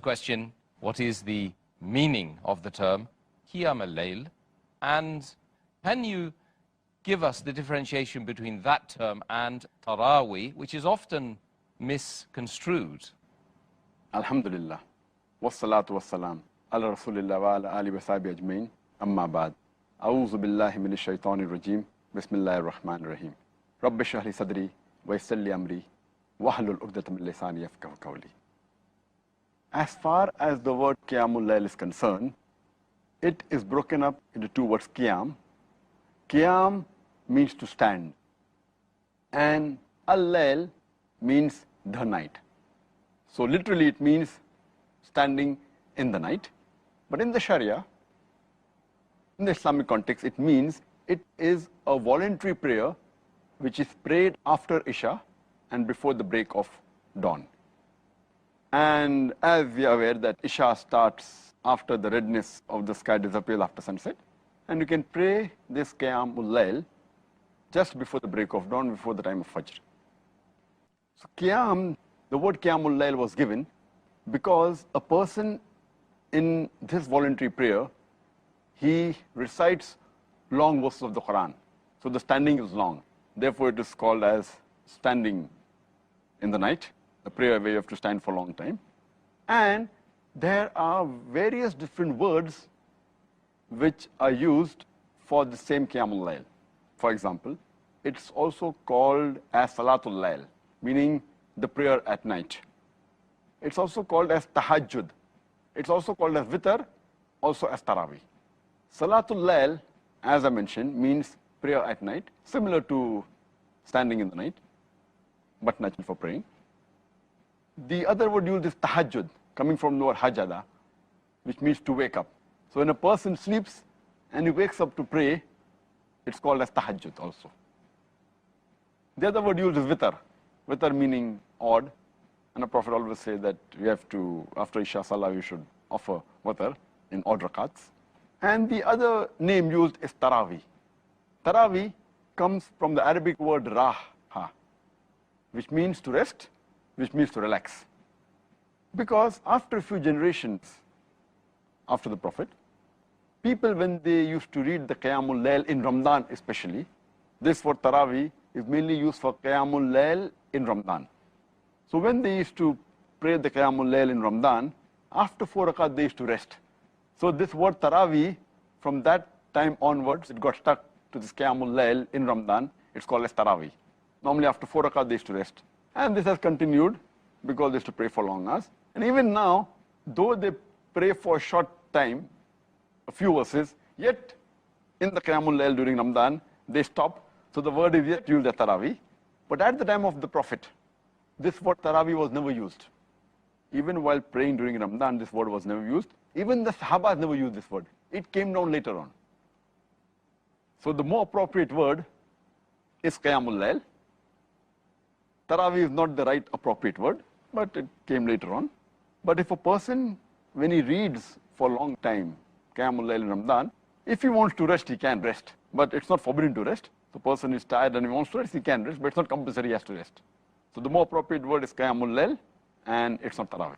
question, what is the meaning of the term Qiyam al-Layl? And can you give us the differentiation between that term and Teravih, which is often misconstrued? Alhamdulillah. Wassalatu wassalam. Ala Rasulillah wa ala ali wa sahbihi ajmain. Amma ba'd. A'udhu billahi minash shaitanir rajim. Bismillahir rahmanir rahim. Rabbi shrah li sadri wa yassir li amri wahlul 'uqdatam min lisani yafqahu qawli. As far as the word Qiyamul Layl is concerned, it is broken up into two words, Qiyam. Qiyam means to stand, and Al-Layl means the night. So literally it means standing in the night. But in the Sharia, in the Islamic context, it means it is a voluntary prayer which is prayed after Isha and before the break of dawn. And as we are aware that Isha starts after the redness of the sky disappears after sunset, and you can pray this Qiyamul Layl just before the break of dawn, before the time of Fajr. So Qiyam, the word Qiyamul Layl was given because a person in this voluntary prayer, he recites long verses of the Quran. So the standing is long. Therefore it is called as standing in the night, a prayer where you have to stand for a long time. And there are various different words which are used for the same Qiyamul Layl. For example, it's also called as Salatul Layl, meaning the prayer at night. It's also called as Tahajjud. It's also called as Witr, also as Teravih. Salatul Layl, as I mentioned, means prayer at night, similar to standing in the night, but naturally for praying. The other word used is Tahajjud, coming from the word Hajada, which means to wake up. So when a person sleeps and he wakes up to pray, it's called as Tahajjud also. The other word used is Witr. Witr meaning odd. And the Prophet always says that we have to, after Isha Salah, you should offer Witr in odd rakats. And the other name used is Teravih. Teravih comes from the Arabic word Raha, which means to rest, which means to relax. Because after a few generations after the Prophet, people, when they used to read the Qiyamul Layl in Ramadan especially, this word Teravih is mainly used for Qiyamul Layl in Ramadan. So when they used to pray the Qiyamul Layl in Ramadan, after 4 rakat they used to rest. So this word Teravih, from that time onwards, it got stuck to this Qiyamul Layl in Ramadan. It's called as Teravih. Normally after 4 rakat they used to rest. And this has continued because they used to pray for long hours. And even now, though they pray for a short time, a few verses, yet in the Qiyamul Layl during Ramadan, they stop. So the word is yet used as Teravih. But at the time of the Prophet, this word Teravih was never used. Even while praying during Ramadan, this word was never used. Even the Sahabas never used this word. It came down later on. So the more appropriate word is Qiyamul Layl. Teravih is not the right appropriate word, but it came later on. But if a person, when he reads for a long time, Qiyamul Layl in Ramadan, if he wants to rest, he can rest. But it's not forbidden to rest. The person is tired and he wants to rest, he can rest, but it's not compulsory he has to rest. So the more appropriate word is Qiyamul Layl, and it's not Teravih.